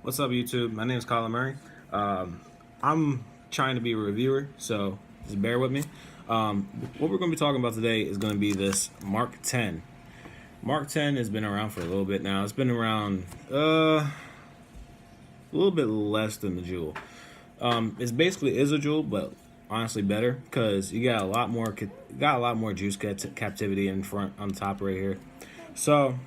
What's up, YouTube? My name is Colin Murray. I'm trying to be a reviewer, so just bear with me. What we're going to be talking about today is going to be this Mark 10. Mark 10 has been around for a little bit now. It's been around a little bit less than the Jewel. It basically is a Jewel, but honestly better because you got a lot more juice captivity in front on the top right here. So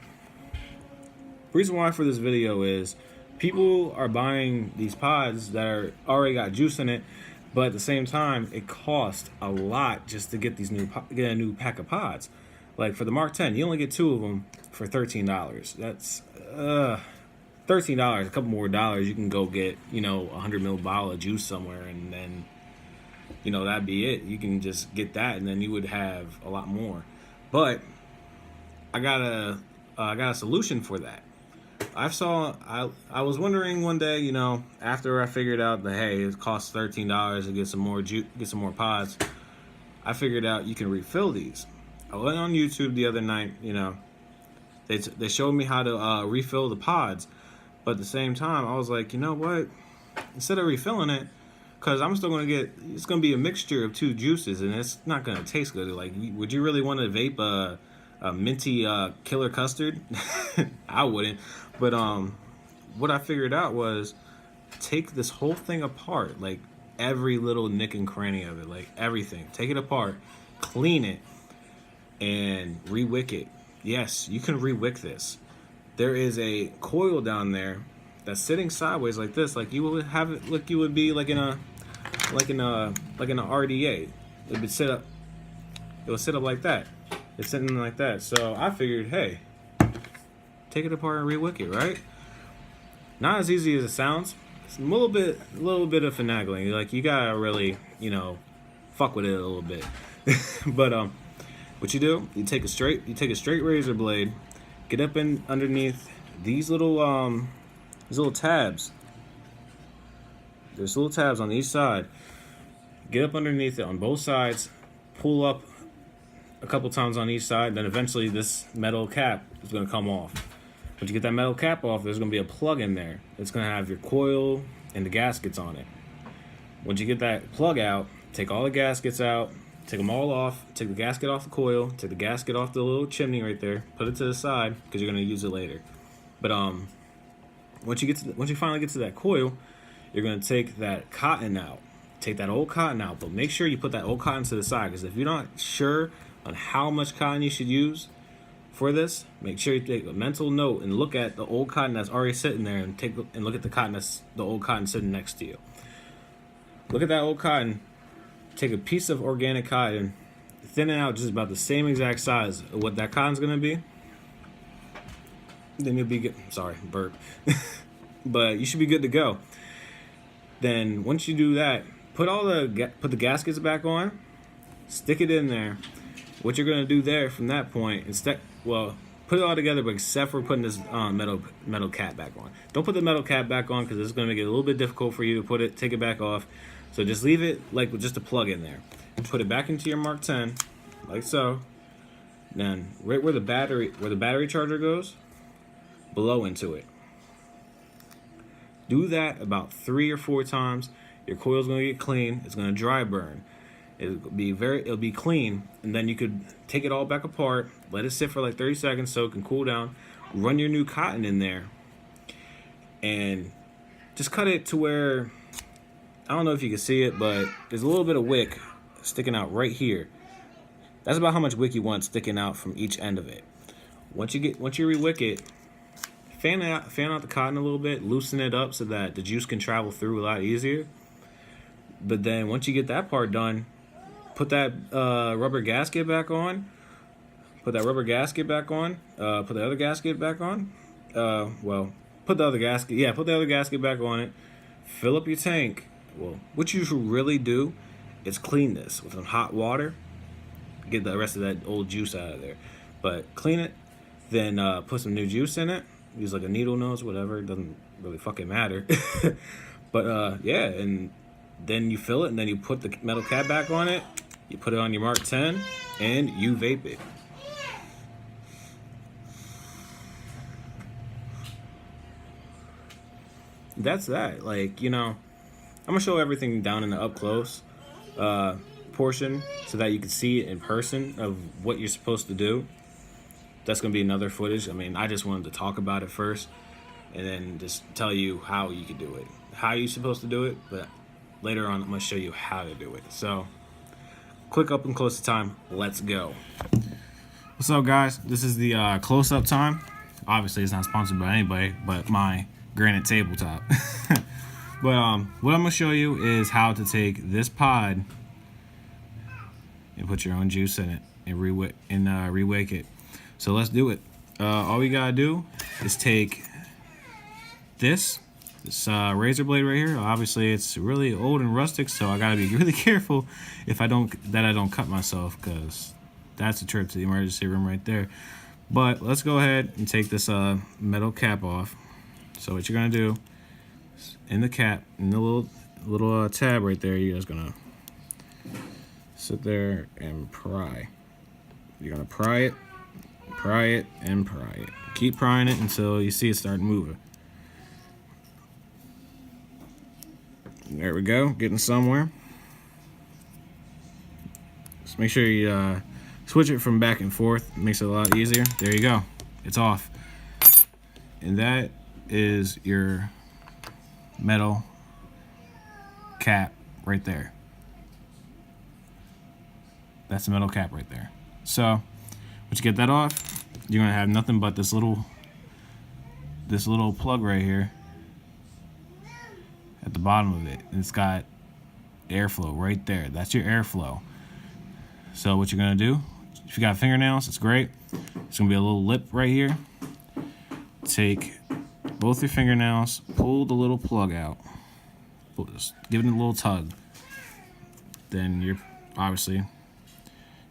reason why for this video is people are buying these pods that are already got juice in it, but at the same time it costs a lot just to get get a new pack of pods. Like for the Mark 10, you only get 2 of them for $13. That's $13. A couple more dollars, you can go get, a 100 ml bottle of juice somewhere, and then that'd be it. You can just get that, and then you would have a lot more. But I got a solution for that. I was wondering one day, after I figured out that, hey, it costs $13 to get some more pods, I figured out you can refill these. I went on YouTube the other night, they showed me how to refill the pods, but at the same time, I was like, you know what? Instead of refilling it, because I'm still going to it's going to be a mixture of 2 juices, and it's not going to taste good. Like, would you really want to vape a minty killer custard? I wouldn't. But what I figured out was take this whole thing apart, like every little nick and cranny of it, like everything. Take it apart, clean it, and REWICK it. Yes, you can REWICK this. There is a coil down there that's sitting sideways like this, like you would have it, like you would be like in an RDA. It would sit up like that. It's sitting like that. So I figured, hey, take it apart and REWICK it, right? Not as easy as it sounds. It's a little bit of finagling. Like, you gotta really, fuck with it a little bit. But what you do? You take a straight razor blade, get up in underneath these little tabs. There's little tabs on each side. Get up underneath it on both sides, pull up a couple times on each side, then eventually this metal cap is going to come off. Once you get that metal cap off, there's going to be a plug in there. It's going to have your coil and the gaskets on it. Once you get that plug out, take all the gaskets out, take them all off, take the gasket off the coil, take the gasket off the little chimney right there, put it to the side because you're going to use it later. But once you finally get to that coil, you're going to take that cotton out. Take that old cotton out, but make sure you put that old cotton to the side, because if you're not sure on how much cotton you should use for this, make sure you take a mental note and look at the old cotton that's already sitting there, and look at the old cotton sitting next to you. Look at that old cotton. Take a piece of organic cotton, thin it out just about the same exact size of what that cotton's gonna be. Then you'll be good. Sorry, burp. But you should be good to go. Then once you do that, put the gaskets back on, stick it in there. What you're gonna do there from that point, put it all together, but except for putting this metal cap back on. Don't put the metal cap back on, because it's gonna make it a little bit difficult for you to take it back off. So just leave it like with just a plug in there. Put it back into your Mark 10, like so. Then right where the battery charger goes, blow into it. Do that about 3 or 4 times. Your coil's gonna get clean. It's gonna dry burn. It'll be clean, and then you could take it all back apart, let it sit for like 30 seconds so it can cool down. Run your new cotton in there, and just cut it to where, I don't know if you can see it, but there's a little bit of wick sticking out right here. That's about how much wick you want sticking out from each end of it. Once you REWICK it, fan out the cotton a little bit, loosen it up so that the juice can travel through a lot easier. But then once you get that part done, put that rubber gasket back on. Put the other gasket back on. Put the other gasket back on it. Fill up your tank. Well, what you should really do is clean this with some hot water. Get the rest of that old juice out of there. But clean it, then put some new juice in it. Use like a needle nose, whatever. It doesn't really fucking matter. But yeah, and then you fill it, and then you put the metal cap back on it. You put it on your Mark 10, and you vape it. that's that. Like, I'm gonna show everything down in the up close portion so that you can see it in person of what you're supposed to do. That's gonna be another footage. I mean, I just wanted to talk about it first and then just tell you how you can do it, how you're supposed to do it. But later on, I'm gonna show you how to do it. So, quick up and close time. Let's go. What's up, guys? This is the close-up time. Obviously, it's not sponsored by anybody, but my granite tabletop. But what I'm gonna show you is how to take this pod and put your own juice in it and rewick it. So let's do it. All we gotta do is take this razor blade right here. Obviously, it's really old and rustic, so I gotta be really careful if I don't cut myself, because that's a trip to the emergency room right there. But let's go ahead and take this metal cap off. So what you're gonna do, in the cap, in the little tab right there, you're just gonna sit there and pry. You're gonna pry it, and pry it. Keep prying it until you see it start moving. There we go, getting somewhere. Just make sure you switch it from back and forth. It makes it a lot easier. There you go, it's off. And that is your metal cap right there. That's the metal cap right there. So once you get that off, you're gonna have nothing but this little plug right here at the bottom of it. And it's got airflow right there. That's your airflow. So what you're gonna do, if you got fingernails, it's great. It's gonna be a little lip right here. Take both your fingernails, pull the little plug out, just give it a little tug. Then you're obviously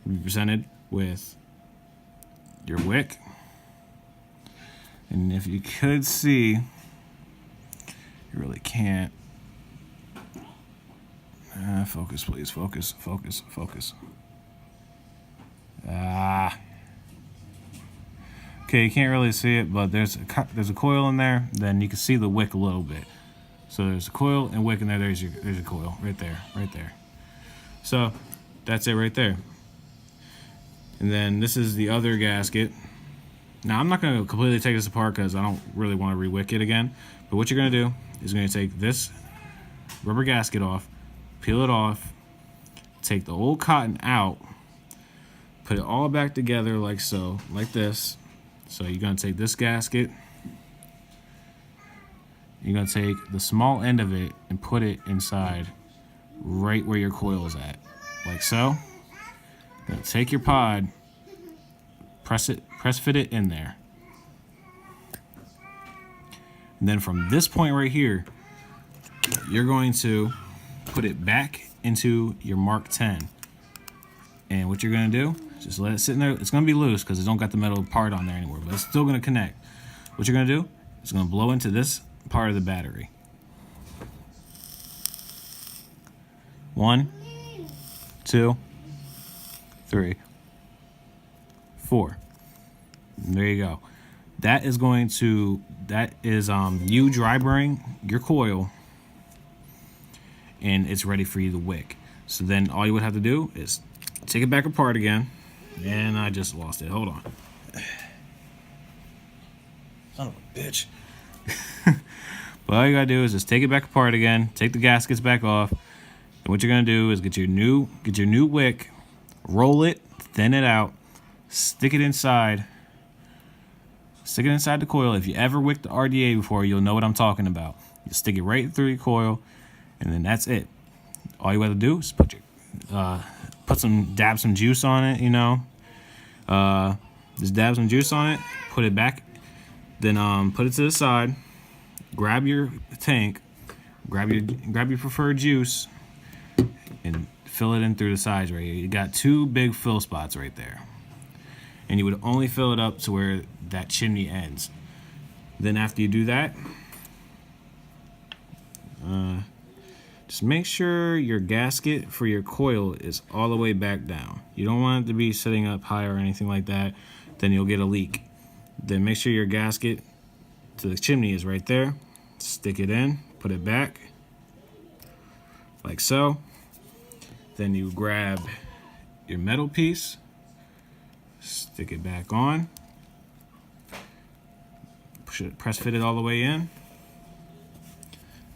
be presented with your wick. And if you could see, you really can't. Focus, please. Focus. Okay, you can't really see it, but there's a coil in there. Then you can see the wick a little bit. So there's a coil and wick in there. There's your coil right there. So that's it right there. And then this is the other gasket. Now I'm not going to completely take this apart because I don't really want to rewick it again. But what you're going to do is going to take this rubber gasket off, peel it off, take the old cotton out, put it all back together like so, like this. So you're going to take this gasket, you're going to take the small end of it and put it inside right where your coil is at, like so. You're going to take your pod, press fit it in there. And then from this point right here, you're going to put it back into your Mark 10. And what you're going to do, just let it sit in there. It's going to be loose because it don't got the metal part on there anymore, but it's still going to connect. What you're going to do is going to blow into this part of the battery. 1, 2, 3, 4. And there you go. That is you dry burning your coil, and it's ready for you to wick. So then all you would have to do is take it back apart again. And I just lost it. Hold on. Son of a bitch. But all you gotta do is just take it back apart again, take the gaskets back off, and what you're gonna do is get your new wick, roll it, thin it out, stick it inside the coil. If you ever wicked the RDA before, you'll know what I'm talking about. You stick it right through your coil, and then that's it. All you have to do is dab some juice on it, just dab some juice on it, put it back, then put it to the side, grab your tank, grab your preferred juice, and fill it in through the sides right here. You got 2 big fill spots right there. And you would only fill it up to where that chimney ends. Then after you do that, just make sure your gasket for your coil is all the way back down. You don't want it to be sitting up high or anything like that. Then you'll get a leak. Then make sure your gasket to the chimney is right there. stick it in, put it back, like so. Then you grab your metal piece, stick it back on, press fit it all the way in.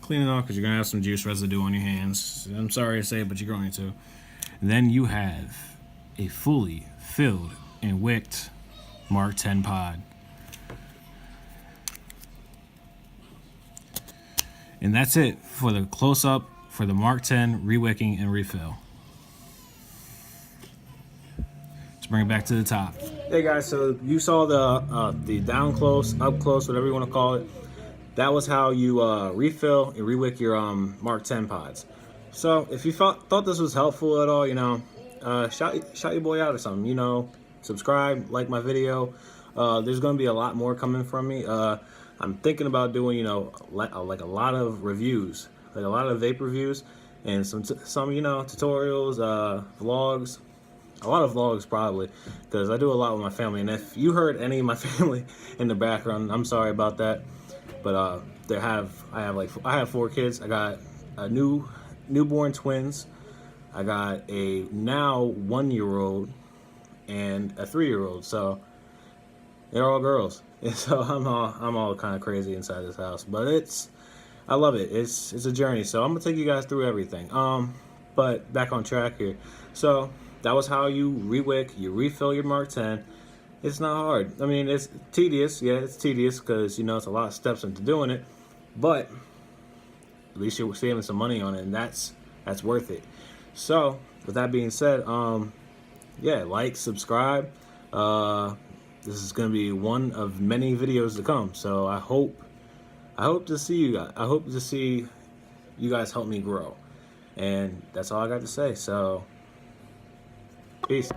Clean it off because you're gonna have some juice residue on your hands. I'm sorry to say it, but you're going to. And then you have a fully filled and wicked Mark 10 pod. And that's it for the close-up for the Mark 10 rewicking and refill. Let's bring it back to the top. Hey guys, so you saw the down close, up close, whatever you want to call it. That was how you refill and rewick your Mark 10 pods. So if you thought this was helpful at all, you know, shout your boy out or something. You know, subscribe, like my video. There's going to be a lot more coming from me. I'm thinking about doing, you know, like a lot of reviews, like a lot of vape reviews, and some you know, tutorials, vlogs. A lot of vlogs probably, because I do a lot with my family. And if you heard any of my family in the background, I'm sorry about that. But I have 4 kids. I got a newborn twins. I got a now 1-year-old and a 3-year-old. So they're all girls. And so I'm all kind of crazy inside this house. But I love it. It's a journey. So I'm gonna take you guys through everything. But back on track here. So that was how you rewick, you refill your Mark 10. It's not hard. I mean, it's tedious. Yeah, it's tedious because, you know, it's a lot of steps into doing it. But at least you're saving some money on it, and that's worth it. So with that being said, yeah, like, subscribe. This is going to be one of many videos to come. So I hope to see you guys. I hope to see you guys help me grow. And that's all I got to say. So peace.